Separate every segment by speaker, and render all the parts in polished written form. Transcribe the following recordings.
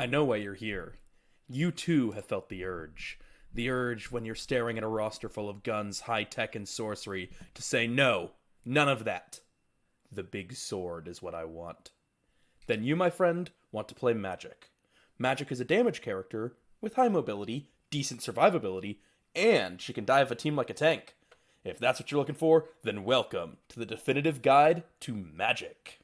Speaker 1: I know why you're here. You too have felt the urge. The urge when you're staring at a roster full of guns, high tech, and sorcery to say no, none of that. The big sword is what I want. Then you, my friend, want to play Magic. Magic is a damage character with high mobility, decent survivability, and she can dive a team like a tank. If that's what you're looking for, then welcome to the definitive guide to Magic.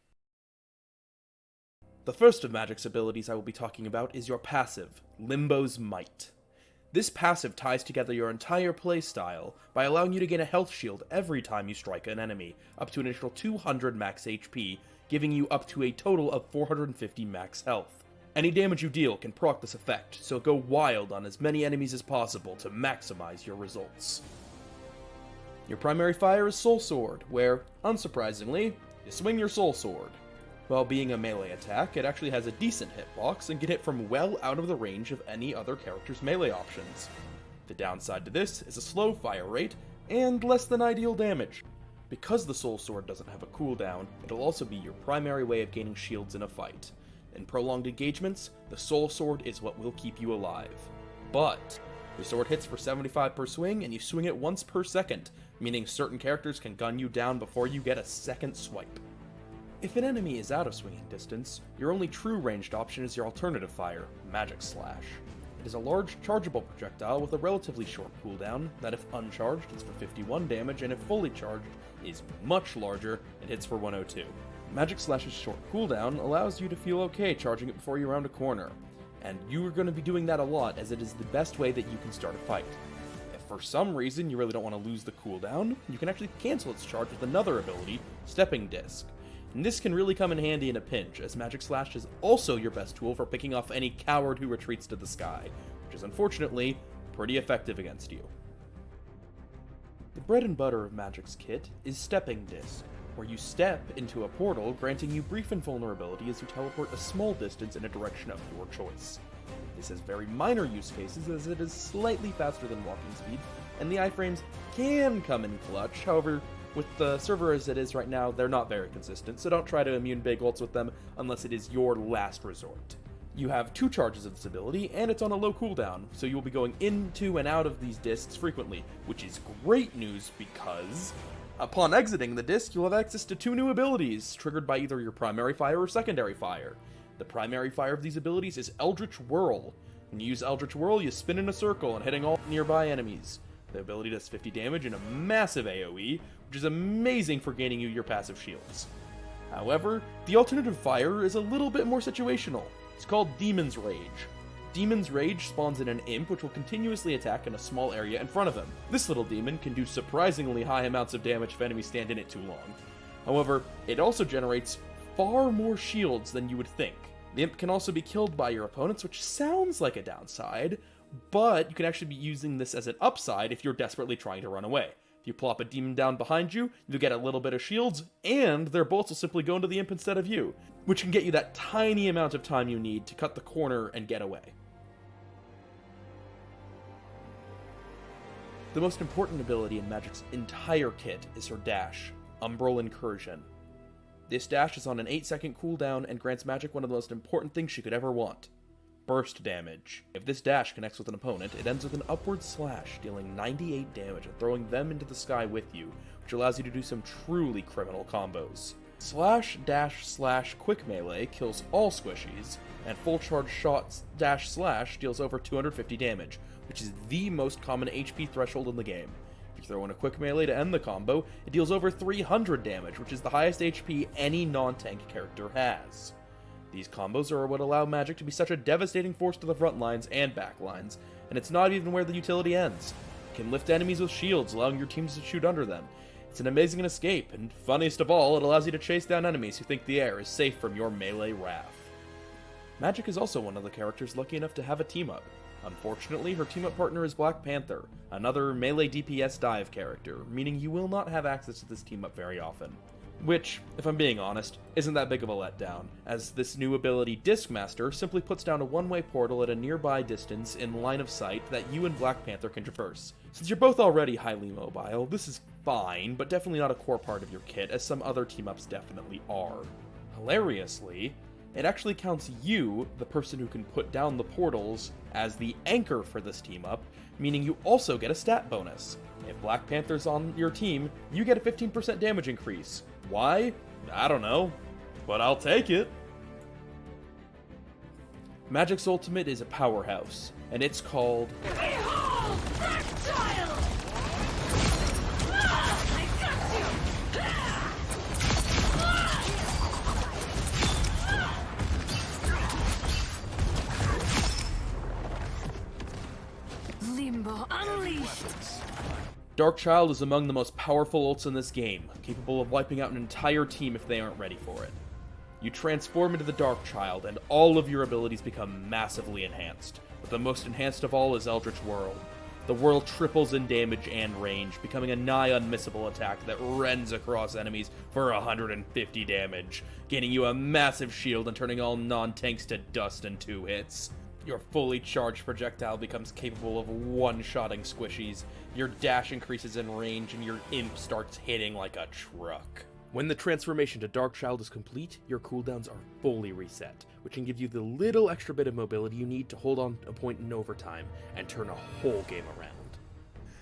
Speaker 1: The first of Magic's abilities I will be talking about is your passive, Limbo's Might. This passive ties together your entire playstyle by allowing you to gain a health shield every time you strike an enemy, up to an initial 200 max HP, giving you up to a total of 450 max health. Any damage you deal can proc this effect, so go wild on as many enemies as possible to maximize your results. Your primary fire is Soul Sword, where, unsurprisingly, you swing your Soul Sword. While being a melee attack, it actually has a decent hitbox and can hit from well out of the range of any other character's melee options. The downside to this is a slow fire rate and less than ideal damage. Because the Soul Sword doesn't have a cooldown, it'll also be your primary way of gaining shields in a fight. In prolonged engagements, the Soul Sword is what will keep you alive. But your sword hits for 75 per swing and you swing it once per second, meaning certain characters can gun you down before you get a second swipe. If an enemy is out of swinging distance, your only true ranged option is your alternative fire, Magic Slash. It is a large, chargeable projectile with a relatively short cooldown that if uncharged is for 51 damage and if fully charged is much larger and hits for 102. Magic Slash's short cooldown allows you to feel okay charging it before you round a corner, and you are going to be doing that a lot as it is the best way that you can start a fight. If for some reason you really don't want to lose the cooldown, you can actually cancel its charge with another ability, Stepping Disc. And this can really come in handy in a pinch, as Magic Slash is also your best tool for picking off any coward who retreats to the sky, which is unfortunately pretty effective against you. The bread and butter of Magic's kit is Stepping Disc, where you step into a portal granting you brief invulnerability as you teleport a small distance in a direction of your choice. This has very minor use cases as it is slightly faster than walking speed, and the iframes can come in clutch. However, with the server as it is right now, they're not very consistent, so don't try to immune big ults with them unless it is your last resort. You have 2 charges of this ability, and it's on a low cooldown, so you will be going into and out of these discs frequently, which is great news because upon exiting the disc, you'll have access to 2 new abilities, triggered by either your primary fire or secondary fire. The primary fire of these abilities is Eldritch Whirl. When you use Eldritch Whirl, you spin in a circle and hitting all nearby enemies. The ability does 50 damage and a massive AoE, which is amazing for gaining you your passive shields. However, the alternative fire is a little bit more situational. It's called Demon's Rage. Demon's Rage spawns in an imp which will continuously attack in a small area in front of him. This little demon can do surprisingly high amounts of damage if enemies stand in it too long. However, it also generates far more shields than you would think. The imp can also be killed by your opponents, which sounds like a downside, but you can actually be using this as an upside if you're desperately trying to run away. If you plop a demon down behind you, you'll get a little bit of shields, and their bolts will simply go into the imp instead of you, which can get you that tiny amount of time you need to cut the corner and get away. The most important ability in Magic's entire kit is her dash, Umbral Incursion. This dash is on an 8-second cooldown and grants Magic one of the most important things she could ever want: burst damage. If this dash connects with an opponent, it ends with an upward slash, dealing 98 damage and throwing them into the sky with you, which allows you to do some truly criminal combos. Slash dash slash quick melee kills all squishies, and full charge shot dash slash deals over 250 damage, which is the most common HP threshold in the game. If you throw in a quick melee to end the combo, it deals over 300 damage, which is the highest HP any non-tank character has. These combos are what allow Magic to be such a devastating force to the front lines and back lines, and it's not even where the utility ends. You can lift enemies with shields, allowing your teams to shoot under them. It's an amazing escape, and funniest of all, it allows you to chase down enemies who think the air is safe from your melee wrath. Magic is also one of the characters lucky enough to have a team-up. Unfortunately, her team-up partner is Black Panther, another melee DPS dive character, meaning you will not have access to this team-up very often. Which, if I'm being honest, isn't that big of a letdown, as this new ability, Discmaster, simply puts down a one-way portal at a nearby distance in line of sight that you and Black Panther can traverse. Since you're both already highly mobile, this is fine, but definitely not a core part of your kit, as some other team-ups definitely are. Hilariously, it actually counts you, the person who can put down the portals, as the anchor for this team up, meaning you also get a stat bonus. If Black Panther's on your team, you get a 15% damage increase. Why? I don't know, but I'll take it. Magik's ultimate is a powerhouse, and it's called
Speaker 2: Behold, reptile! I got you! Limbo unleashed!
Speaker 1: Darkchild is among the most powerful ults in this game, capable of wiping out an entire team if they aren't ready for it. You transform into the Darkchild, and all of your abilities become massively enhanced, but the most enhanced of all is Eldritch Whirl. The whirl triples in damage and range, becoming a nigh unmissable attack that rends across enemies for 150 damage, gaining you a massive shield and turning all non-tanks to dust in 2 hits. Your fully charged projectile becomes capable of one-shotting squishies, your dash increases in range, and your imp starts hitting like a truck. When the transformation to Darkchild is complete, your cooldowns are fully reset, which can give you the little extra bit of mobility you need to hold on a point in overtime and turn a whole game around.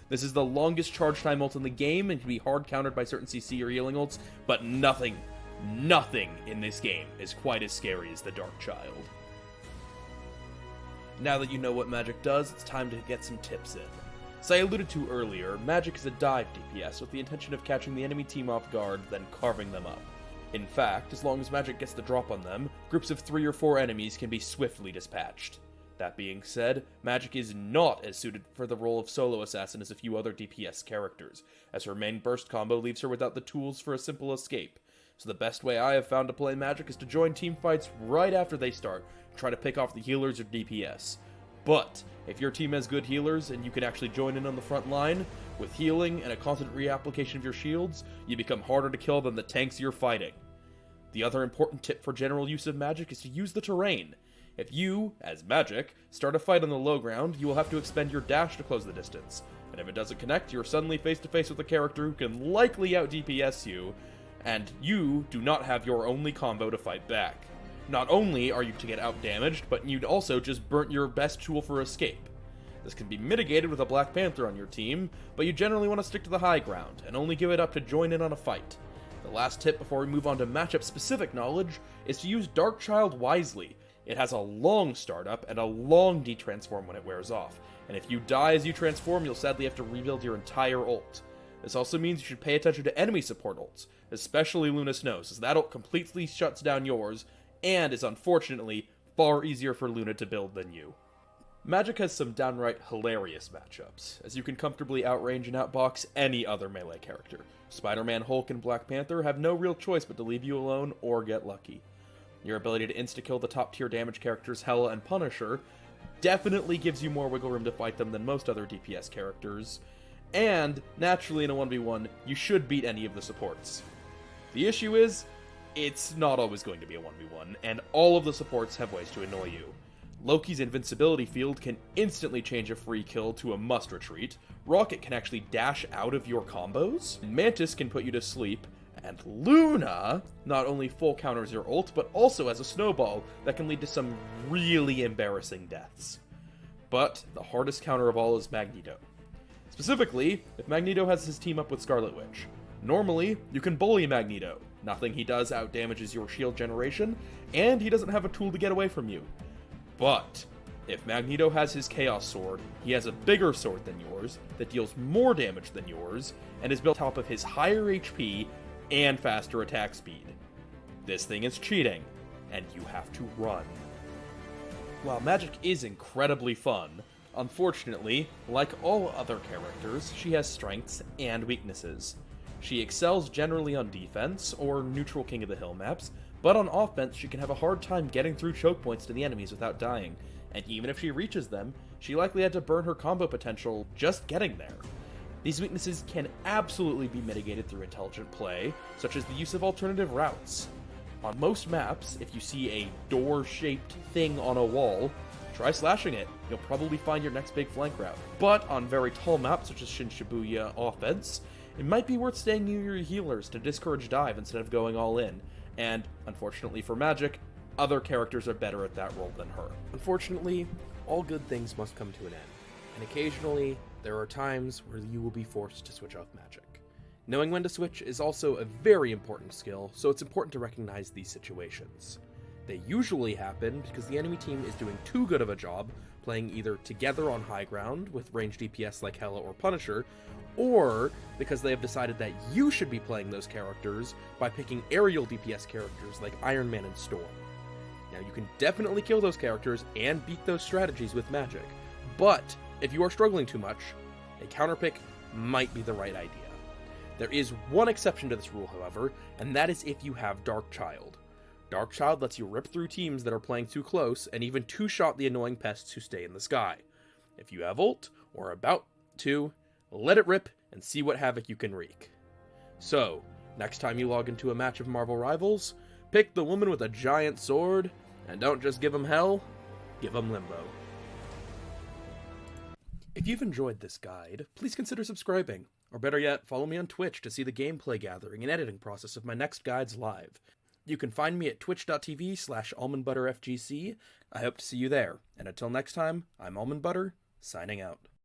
Speaker 1: This is the longest charge time ult in the game and can be hard countered by certain CC or healing ults, but nothing in this game is quite as scary as the Darkchild. Now that you know what Magik does, it's time to get some tips in. As I alluded to earlier, Magik is a dive DPS with the intention of catching the enemy team off guard, then carving them up. In fact, as long as Magik gets the drop on them, groups of 3 or 4 enemies can be swiftly dispatched. That being said, Magik is not as suited for the role of solo assassin as a few other DPS characters, as her main burst combo leaves her without the tools for a simple escape. So the best way I have found to play Magik is to join team fights right after they start, try to pick off the healers or DPS. But if your team has good healers and you can actually join in on the front line, with healing and a constant reapplication of your shields, you become harder to kill than the tanks you're fighting. The other important tip for general use of Magik is to use the terrain. If you, as Magik, start a fight on the low ground, you will have to expend your dash to close the distance, and if it doesn't connect, you're suddenly face to face with a character who can likely out DPS you, and you do not have your only combo to fight back. Not only are you to get out-damaged, but you'd also just burnt your best tool for escape. This can be mitigated with a Black Panther on your team, but you generally want to stick to the high ground, and only give it up to join in on a fight. The last tip before we move on to matchup-specific knowledge is to use Darkchild wisely. It has a long startup and a long detransform when it wears off, and if you die as you transform, you'll sadly have to rebuild your entire ult. This also means you should pay attention to enemy support ults, especially Luna Snows, as that ult completely shuts down yours, and is unfortunately far easier for Luna to build than you. Magik has some downright hilarious matchups, as you can comfortably outrange and outbox any other melee character. Spider-Man, Hulk, and Black Panther have no real choice but to leave you alone or get lucky. Your ability to insta-kill the top-tier damage characters Hela and Punisher definitely gives you more wiggle room to fight them than most other DPS characters, and, naturally in a 1v1, you should beat any of the supports. The issue is, it's not always going to be a 1v1, and all of the supports have ways to annoy you. Loki's invincibility field can instantly change a free kill to a must retreat, Rocket can actually dash out of your combos, Mantis can put you to sleep, and Luna not only full counters your ult, but also has a snowball that can lead to some really embarrassing deaths. But the hardest counter of all is Magneto. Specifically, if Magneto has his team up with Scarlet Witch. Normally, you can bully Magneto. Nothing he does outdamages your shield generation, and he doesn't have a tool to get away from you. But if Magneto has his Chaos Sword, he has a bigger sword than yours, that deals more damage than yours, and is built on top of his higher HP and faster attack speed. This thing is cheating, and you have to run. While Magik is incredibly fun, unfortunately, like all other characters, she has strengths and weaknesses. She excels generally on defense, or neutral King of the Hill maps, but on offense she can have a hard time getting through choke points to the enemies without dying, and even if she reaches them, she likely had to burn her combo potential just getting there. These weaknesses can absolutely be mitigated through intelligent play, such as the use of alternative routes. On most maps, if you see a door-shaped thing on a wall, try slashing it. You'll probably find your next big flank route. But on very tall maps such as Shin Shibuya offense, it might be worth staying near your healers to discourage dive instead of going all in. And, unfortunately for Magik, other characters are better at that role than her. Unfortunately, all good things must come to an end, and occasionally there are times where you will be forced to switch off magic. Knowing when to switch is also a very important skill, so it's important to recognize these situations. They usually happen because the enemy team is doing too good of a job playing either together on high ground with ranged DPS like Hela or Punisher, or because they have decided that you should be playing those characters by picking aerial DPS characters like Iron Man and Storm. Now, you can definitely kill those characters and beat those strategies with magic, but if you are struggling too much, a counterpick might be the right idea. There is one exception to this rule, however, and that is if you have Dark Child. Dark Child lets you rip through teams that are playing too close and even two-shot the annoying pests who stay in the sky. If you have ult, or about to, let it rip and see what havoc you can wreak. So, next time you log into a match of Marvel Rivals, pick the woman with a giant sword, and don't just give them hell, give them limbo. If you've enjoyed this guide, please consider subscribing, or better yet, follow me on Twitch to see the gameplay gathering and editing process of my next guides live. You can find me at twitch.tv/almondbutterfgc. I hope to see you there, and until next time, I'm Almond Butter, signing out.